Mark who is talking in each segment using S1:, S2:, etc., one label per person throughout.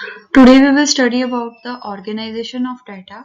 S1: Today we will study about the organization of data.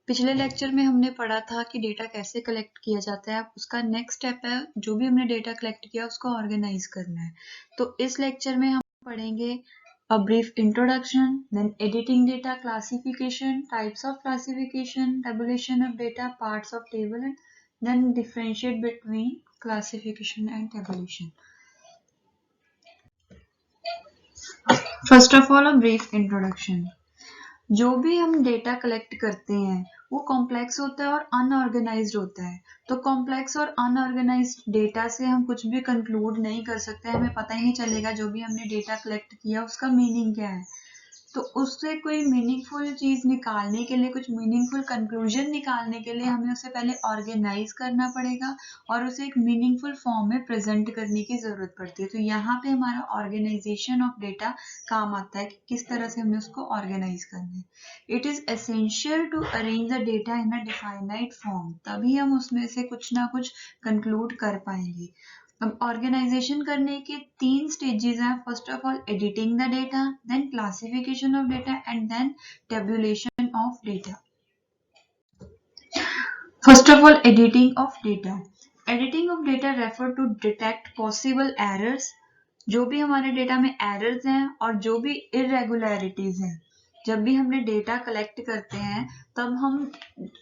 S1: पिछले lecture में हमने पढ़ा था कि डेटा कैसे कलेक्ट किया जाता है। उसका नेक्स्ट स्टेप है जो भी हमने डेटा कलेक्ट किया उसको ऑर्गेनाइज करना है। तो इस लेक्चर में हम पढ़ेंगे a brief introduction, then editing data, classification, types of classification, tabulation of data, parts of table, and then differentiate between classification and tabulation. First of all, a brief introduction. जो भी हम डेटा कलेक्ट करते हैं वो complex होता है और unorganised होता है। तो कॉम्प्लेक्स और अनऑर्गेनाइज्ड डेटा से हम कुछ भी कंक्लूड नहीं कर सकते, हमें पता ही नहीं चलेगा जो भी हमने डेटा कलेक्ट किया उसका मीनिंग क्या है। तो उससे कोई मीनिंगफुल चीज निकालने के लिए, कुछ मीनिंगफुल कंक्लूजन निकालने के लिए हमें उसे पहले ऑर्गेनाइज करना पड़ेगा और उसे एक मीनिंगफुल फॉर्म में प्रेजेंट करने की जरूरत पड़ती है। तो यहाँ पे हमारा ऑर्गेनाइजेशन ऑफ डेटा काम आता है कि किस तरह से हमें उसको ऑर्गेनाइज करना है। It is essential to arrange the data in a definite form, तभी हम उसमें से कुछ ना कुछ कंक्लूड कर पाएंगे। अब ऑर्गेनाइजेशन करने के 3 स्टेजेस हैं। First of all editing the data, then classification of data and then tabulation of data. First of all editing of data. Editing of data refer to detect possible errors, जो भी हमारे data में errors हैं और जो भी irregularities हैं। जब भी हमने डेटा कलेक्ट करते हैं तब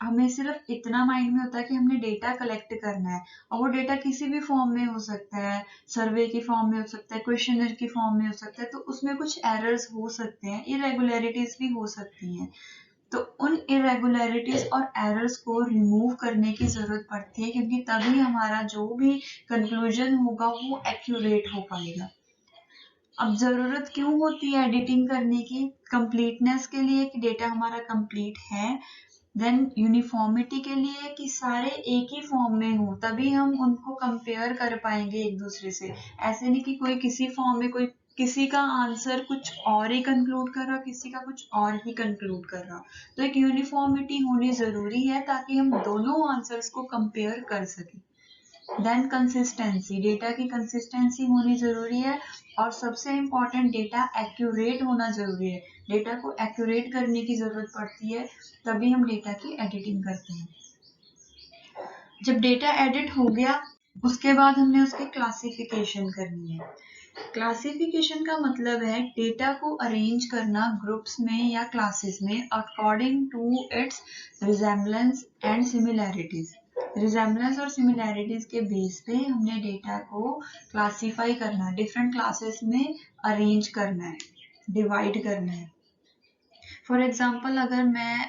S1: हमें सिर्फ इतना माइंड में होता है कि हमने डेटा कलेक्ट करना है, और वो डेटा किसी भी फॉर्म में हो सकता है, सर्वे की फॉर्म में हो सकता है, क्वेश्चनर की फॉर्म में हो सकता है। तो उसमें कुछ एरर्स हो सकते हैं, इरेगुलरिटीज भी हो सकती हैं। तो उन इरेगुलरिटीज और एरर्स को रिमूव करने की जरूरत पड़ती है, क्योंकि तभी हमारा जो भी कंक्लूजन होगा वो एक्यूरेट हो पाएगा। अब जरूरत क्यों होती है एडिटिंग करने की? कंप्लीटनेस के लिए कि डेटा हमारा कंप्लीट है, देन यूनिफॉर्मिटी के लिए कि सारे एक ही फॉर्म में हो, तभी हम उनको कंपेयर कर पाएंगे एक दूसरे से। ऐसे नहीं कि कोई किसी फॉर्म में, कोई किसी का आंसर कुछ और ही कंक्लूड कर रहा, किसी का कुछ और ही कंक्लूड कर रहा। तो एक यूनिफॉर्मिटी होनी जरूरी है ताकि हम दोनों आंसर्स को कंपेयर कर सकें। देन कंसिस्टेंसी, डेटा की कंसिस्टेंसी होनी जरूरी है, और सबसे इम्पोर्टेंट डेटा एक्यूरेट होना जरूरी है। डेटा को एक्यूरेट करने की जरूरत पड़ती है, तभी हम डेटा की एडिटिंग करते हैं। जब डेटा एडिट हो गया उसके बाद हमने उसकी क्लासिफिकेशन करनी है। क्लासिफिकेशन का मतलब है डेटा को अरेंज करना ग्रुप्स में या क्लासेस में according to its resemblance and similarities. Resemblance और सिमिलैरिटीज के बेस पे हमने डेटा को क्लासीफाई करना, डिफरेंट क्लासेस में अरेंज करना है, डिवाइड करना है। फॉर एग्जाम्पल, अगर मैं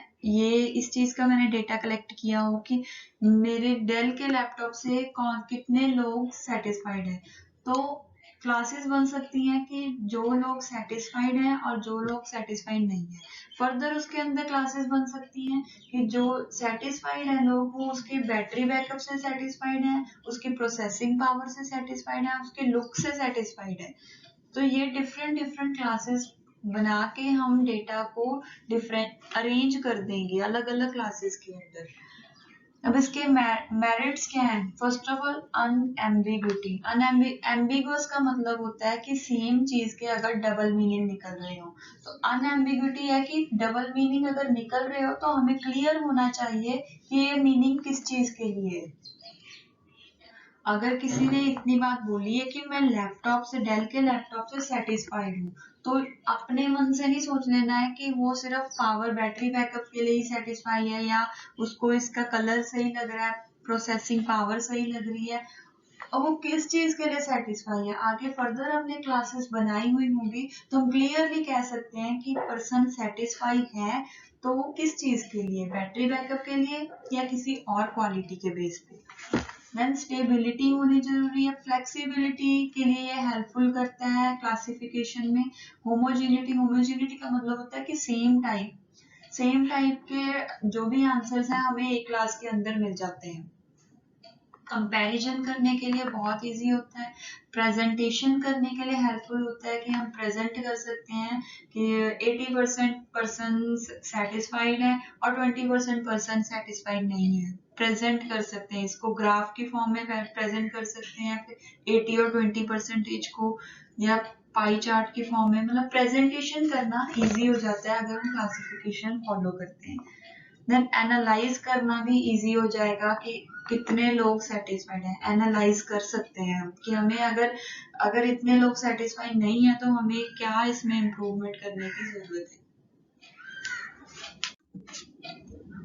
S1: इस चीज का मैंने डेटा कलेक्ट किया हो कि मेरे डेल के लैपटॉप से कितने लोग सेटिस्फाइड है, तो क्लासेस बन सकती हैं कि जो लोग सेटिस्फाइड हैं और जो लोग सेटिस्फाइड नहीं है। फर्दर उसके अंदर क्लासेस बन सकती हैं कि जो सेटिस्फाइड है लोग वो उसकी बैटरी बैकअप से सेटिस्फाइड है, उसकी प्रोसेसिंग पावर से सेटिस्फाइड है, उसके लुक से सेटिस्फाइड है। तो ये डिफरेंट डिफरेंट क्लासेस बना के हम डेटा को डिफरेंट अरेंज कर देंगे अलग अलग क्लासेस के अंदर। अब इसके मेरिट्स क्या हैं? First of all unambiguity. Ambiguous का मतलब होता है कि सेम चीज के अगर डबल मीनिंग निकल रहे हो। तो अनएम्बिग्यूटी है कि डबल मीनिंग अगर निकल रहे हो तो हमें क्लियर होना चाहिए कि ये मीनिंग किस चीज के लिए है। अगर किसी ने इतनी बात बोली है कि मैं लैपटॉप से, डेल के लैपटॉप से सेटिस्फाइड हूँ, तो अपने मन से नहीं सोच लेना है कि वो सिर्फ पावर, बैटरी बैकअप के लिए ही सेटिस्फाई है, या उसको इसका कलर सही लग रहा है, प्रोसेसिंग पावर सही लग रही है, और वो किस चीज के लिए सेटिस्फाई है। आगे फर्दर हमने क्लासेस बनाई हुई होंगी तो हम क्लियरली कह सकते हैं कि पर्सन सेटिस्फाई है, तो वो किस चीज के लिए, बैटरी बैकअप के लिए या किसी और क्वालिटी के बेस पे। देन स्टेबिलिटी होनी जरूरी है। फ्लेक्सिबिलिटी के लिए ये हेल्पफुल करता है क्लासिफिकेशन में। होमोजेनिटी का मतलब होता है कि सेम टाइप के जो भी आंसर्स हैं हमें एक क्लास के अंदर मिल जाते हैं। कंपैरिजन करने के लिए बहुत इजी होता है। प्रेजेंटेशन करने के लिए हेल्पफुल होता है कि हम प्रेजेंट कर सकते हैं कि 80% पर्सन सेटिस्फाइड है और 20% पर्सन सेटिस्फाइड नहीं है। प्रेजेंट कर सकते हैं, इसको ग्राफ की फॉर्म में प्रेजेंट कर सकते हैं, फिर 80 और 20 परसेंटेज को, या पाई चार्ट के फॉर्म में, मतलब प्रेजेंटेशन करना इजी हो जाता है अगर हम क्लासिफिकेशन फॉलो करते हैं। देन एनालाइज करना भी इजी हो जाएगा कि कितने लोग सेटिस्फाइड हैं, एनालाइज कर सकते हैं हम कि हमें अगर इतने लोग सेटिस्फाइड नहीं है तो हमें क्या इसमें इम्प्रूवमेंट करने की जरूरत है।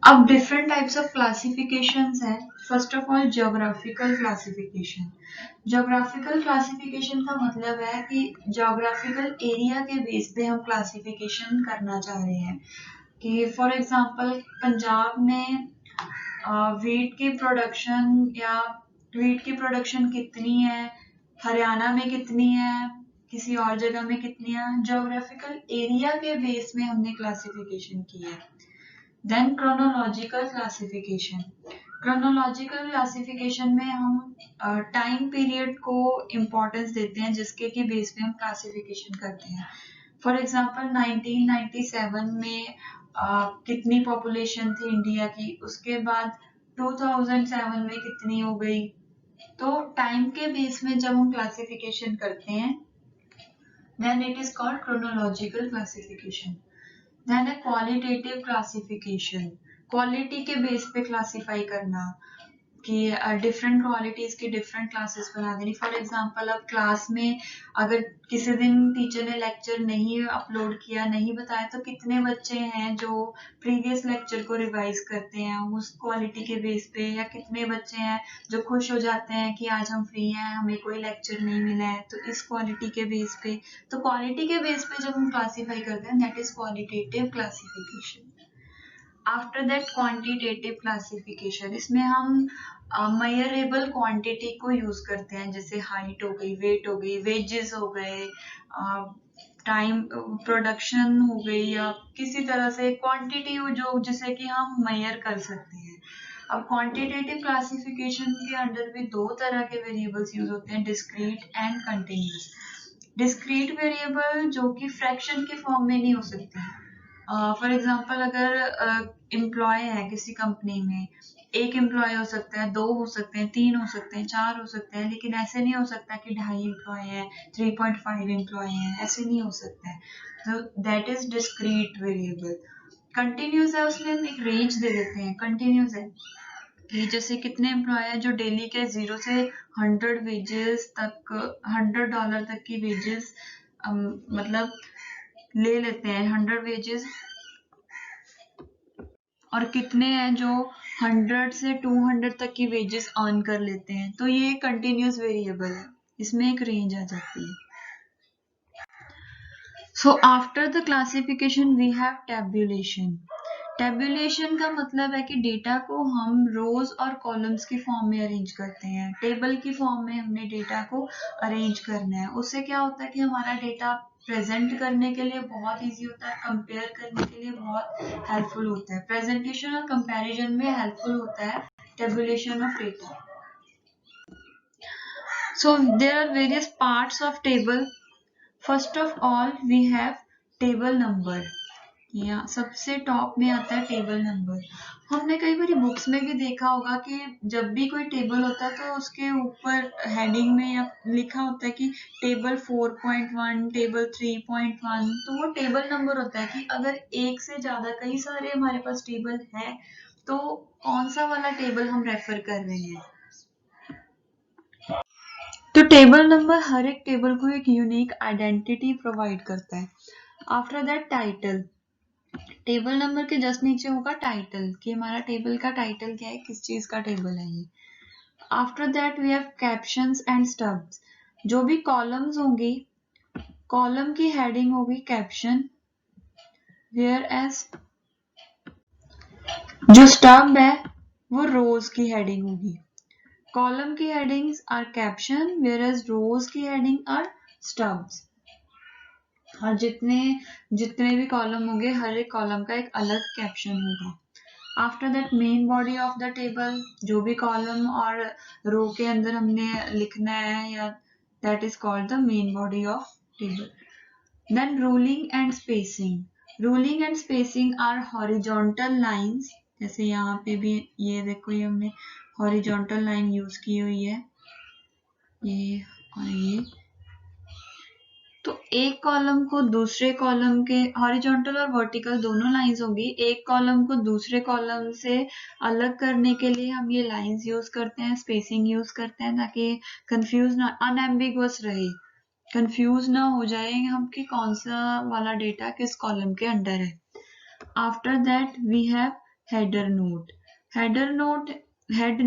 S1: अब डिफरेंट टाइप्स ऑफ क्लासिफिकेशंस हैं। First of all geographical classification. Geographical classification का मतलब है कि ज्योग्राफिकल एरिया के बेस पे हम क्लासिफिकेशन करना चाह रहे हैं कि फॉर एग्जांपल पंजाब में वीट की प्रोडक्शन कितनी है, हरियाणा में कितनी है, किसी और जगह में कितनी है, ज्योग्राफिकल एरिया के बेस में हमने क्लासिफिकेशन की है। Then chronological classification. Chronological classification में हम टाइम पीरियड को इम्पोर्टेंस देते हैं जिसके की बेस पे हम क्लासिफिकेशन करते हैं। फॉर एग्जांपल 1997 में कितनी पॉपुलेशन थी इंडिया की, उसके बाद 2007 में कितनी हो गई। तो टाइम के बेस में जब हम क्लासिफिकेशन करते हैं then it is called chronological classification. Then है क्वालिटेटिव क्लासिफिकेशन, क्वालिटी के बेस पे क्लासिफाई करना कि डिफरेंट क्वालिटीज की डिफरेंट क्लासेस बना देनी। फॉर एग्जांपल अब क्लास में अगर किसी दिन टीचर ने लेक्चर नहीं अपलोड किया, नहीं बताया, तो कितने बच्चे हैं जो प्रीवियस लेक्चर को रिवाइज करते हैं उस क्वालिटी के बेस पे, या कितने बच्चे हैं जो खुश हो जाते हैं कि आज हम फ्री हैं, हमें कोई लेक्चर नहीं मिला है, तो इस क्वालिटी के बेस पे। तो क्वालिटी के बेस पे जब हम क्लासीफाई करते हैं that is qualitative classification. After that quantitative classification, इसमें हम मेजरेबल क्वांटिटी को यूज करते हैं, जैसे हाइट हो गई, वेट हो गई, वेजेस हो गए, टाइम प्रोडक्शन हो गई, या किसी तरह से क्वांटिटी हो जो जिसे कि हम मेजर कर सकते हैं। अब क्वांटिटेटिव क्लासिफिकेशन के अंडर भी दो तरह के वेरिएबल्स यूज होते हैं, discrete and continuous. Discrete variable जो कि फ्रैक्शन के फॉर्म में नहीं हो सकते हैं। फॉर एग्जाम्पल अगर एम्प्लॉय है किसी कंपनी में, एक एम्प्लॉय हो सकता है, 2 हो सकते हैं, 3 हो सकते हैं, 4 हो सकते हैं, लेकिन ऐसे नहीं हो सकता कि 2.5 एम्प्लॉय है, 3.5 एम्प्लॉय है, ऐसे नहीं हो सकता है। तो that is discrete variable. Continuous है, उसमें हम एक रेंज दे देते हैं। कंटिन्यूस है कि जैसे कितने एम्प्लॉय है जो डेली के 0 से 100 वेजेस तक, $100 तक की वेजेस मतलब ले लेते हैं, 100 वेजेस, और कितने हैं जो 100 से 200 तक की वेजेस अर्न कर लेते हैं। तो ये कंटिन्यूस वेरिएबल है, इसमें एक रेंज आ जाती है। So after the classification we have tabulation. Tabulation का मतलब है कि डेटा को हम रोज और कॉलम्स की फॉर्म में अरेंज करते हैं। टेबल की फॉर्म में हमने डेटा को अरेंज करना है। उससे क्या होता है कि हमारा डेटा प्रेजेंट करने के लिए बहुत इजी होता है, कंपेयर करने के लिए बहुत हेल्पफुल होता है। प्रेजेंटेशन और कंपैरिजन में हेल्पफुल होता है tabulation of data. So there are various parts of table. First of all we have table number. या सबसे टॉप में आता है टेबल नंबर। हमने कई बार बुक्स में भी देखा होगा कि जब भी कोई टेबल होता है तो उसके ऊपर हेडिंग में या लिखा होता है कि टेबल 4.1, टेबल 3.1। तो वो टेबल नंबर होता है कि अगर एक से ज्यादा कई सारे हमारे पास टेबल है तो कौन सा वाला टेबल हम रेफर कर रहे हैं। तो टेबल नंबर हर एक टेबल को एक यूनिक आइडेंटिटी प्रोवाइड करता है। After that title. Table number के जस्ट नीचे होगा टाइटल कि हमारा टेबल का टाइटल क्या है, किस चीज का टेबल है ये। After that we have captions and stubs. जो भी कॉलम्स होंगी, कॉलम की हेडिंग होगी कैप्शन, वेयर एज जो स्टब है वो रोज की हेडिंग होगी। कॉलम की headings are caption, whereas rows की हेडिंग आर स्टब्स। और जितने भी कॉलम होंगे हर एक कॉलम का एक अलग कैप्शन होगा। After that main body of the table, जो भी कॉलम और रो के अंदर हमने लिखना है, या that is called the main body of table. Then ruling and spacing. Ruling and spacing are horizontal lines. जैसे यहाँ पे भी ये देखो, ये हमने हॉरिजॉन्टल लाइन यूज की हुई है, ये और ये। तो एक कॉलम को दूसरे कॉलम के हॉरिजॉन्टल और वर्टिकल दोनों लाइंस होगी, एक कॉलम को दूसरे कॉलम से अलग करने के लिए हम ये लाइंस यूज करते हैं, स्पेसिंग यूज करते हैं, ताकि कंफ्यूज ना, अनएम्बिगुअस रहे, कंफ्यूज ना हो जाए हम कि कौन सा वाला डेटा किस कॉलम के अंडर है। After that we have header note. Header note head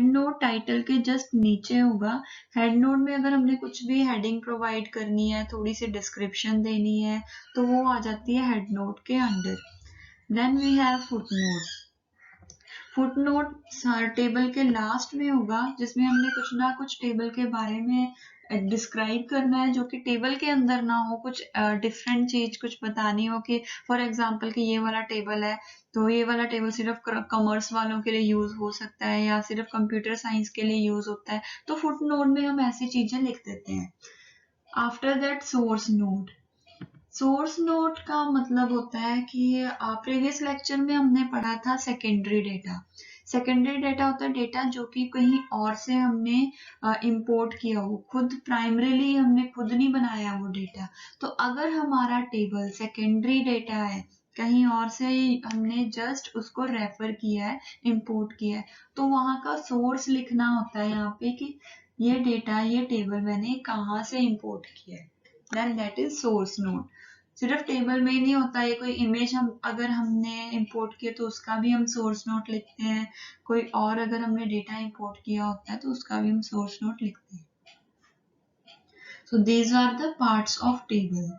S1: note title के जस्ट नीचे होगा। हेड नोट में अगर हमने कुछ भी हेडिंग प्रोवाइड करनी है, थोड़ी सी डिस्क्रिप्शन देनी है, तो वो आ जाती है हेड नोट के under. Then we have foot note. Foot note table के लास्ट में होगा, जिसमें हमने कुछ ना कुछ टेबल के बारे में डिस्क्राइब करना है, जो कि टेबल के अंदर ना हो, कुछ डिफरेंट चीज कुछ बतानी हो, कि फॉर एग्जांपल कि ये वाला टेबल है, तो ये वाला टेबल सिर्फ कॉमर्स वालों के लिए यूज हो सकता है या सिर्फ कंप्यूटर साइंस के लिए यूज होता है, तो फुट नोट में हम ऐसी चीजें लिख देते हैं। After that source note. Source note का मतलब होता है कि प्रीवियस लेक्चर में हमने पढ़ा था सेकेंडरी डेटा। सेकेंडरी डेटा होता है डेटा जो कि कहीं और से हमने इंपोर्ट किया हो, खुद प्राइमरीली हमने खुद नहीं बनाया वो डेटा। तो अगर हमारा टेबल सेकेंडरी डेटा है, कहीं और से हमने जस्ट उसको रेफर किया है, इंपोर्ट किया है, तो वहां का सोर्स लिखना होता है यहाँ पे कि ये डेटा, ये टेबल मैंने कहाँ से इंपोर्ट किया है, then that is source note. सिर्फ टेबल में ही नहीं होता, ये कोई इमेज हम अगर हमने इंपोर्ट किया तो उसका भी हम सोर्स नोट लिखते हैं, कोई और अगर हमने डेटा इंपोर्ट किया होता है तो उसका भी हम सोर्स नोट लिखते हैं। So these are the parts of table.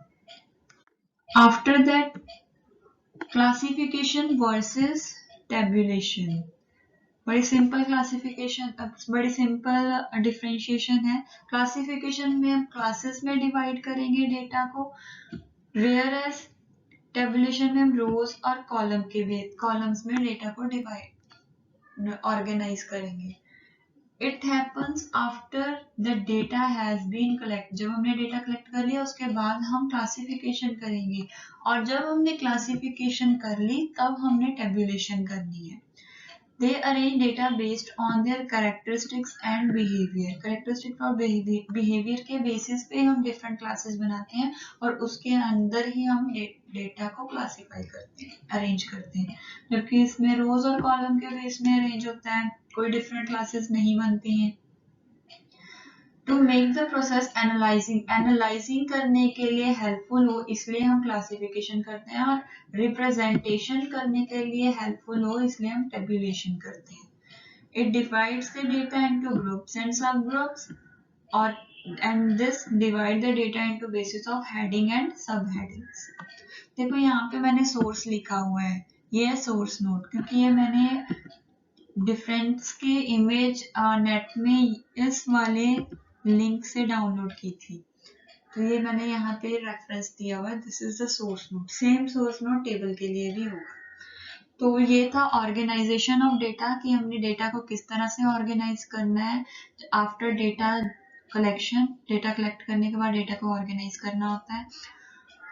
S1: After that classification versus tabulation. बड़ी सिंपल क्लासिफिकेशन, बड़ी सिंपल डिफरेंशिएशन है। क्लासिफिकेशन में हम क्लासेस में डिवाइड करेंगे डेटा को, वेयर एज टेबुलेशन में हम रोज और कॉलम्स में डेटा को डिवाइड ऑर्गेनाइज करेंगे। It happens after the data has been collect. जब हमने डेटा कलेक्ट कर लिया उसके बाद हम क्लासिफिकेशन करेंगे, और जब हमने क्लासिफिकेशन कर ली तब हमने टेबुलेशन करनी है। They arrange data based on their characteristics and behavior. Characteristics और behavior के basis पे हम different classes बनाते हैं और उसके अंदर ही हम डेटा को क्लासीफाई करते हैं, अरेंज करते हैं। जबकि इसमें रोज और कॉलम के बेस में अरेंज होता है, कोई डिफरेंट क्लासेस नहीं बनती हैं। To make the process analysing करने के लिए हेल्पफुल हो, इसलिए हम क्लासिफिकेशन करते हैं, और रिप्रेजेंटेशन करने के लिए हेल्पफुल हो, इसलिए हम टेबुलेशन करते हैं। It divides the data into groups and सब ग्रुप्स, और and this divide the data into basis of heading and सब हेडिंग्स। देखो यहाँ पे मैंने सोर्स लिखा हुआ है, ये है सोर्स नोट, क्योंकि ये मैंने डिफरेंस के इमेज नेट में इस वाले लिंक से डाउनलोड की थी, तो ये मैंने यहाँ पे रेफरेंस दिया हुआ है, this is the source note. Same source note table के लिए भी होगा। तो ये था ऑर्गेनाइजेशन ऑफ डेटा, कि हमने डेटा को किस तरह से ऑर्गेनाइज करना है। After data collection, data collect करने के बाद डेटा को ऑर्गेनाइज करना होता है।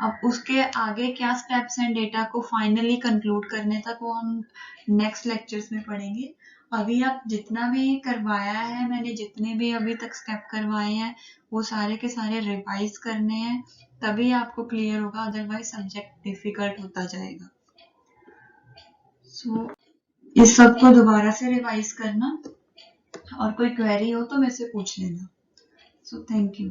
S1: अब उसके आगे क्या स्टेप्स हैं डेटा को फाइनली कंक्लूड करने तक, वो हम नेक्स्ट लेक्चर्स में पढ़ेंगे। अभी आप जितना भी करवाया है, मैंने जितने भी अभी तक स्टेप करवाए हैं, वो सारे के सारे रिवाइज करने हैं, तभी आपको क्लियर होगा, अदरवाइज सब्जेक्ट डिफिकल्ट होता जाएगा। सो इस सब को दोबारा से रिवाइज करना, और कोई क्वेरी हो तो मेरे से पूछ लेना। So thank you.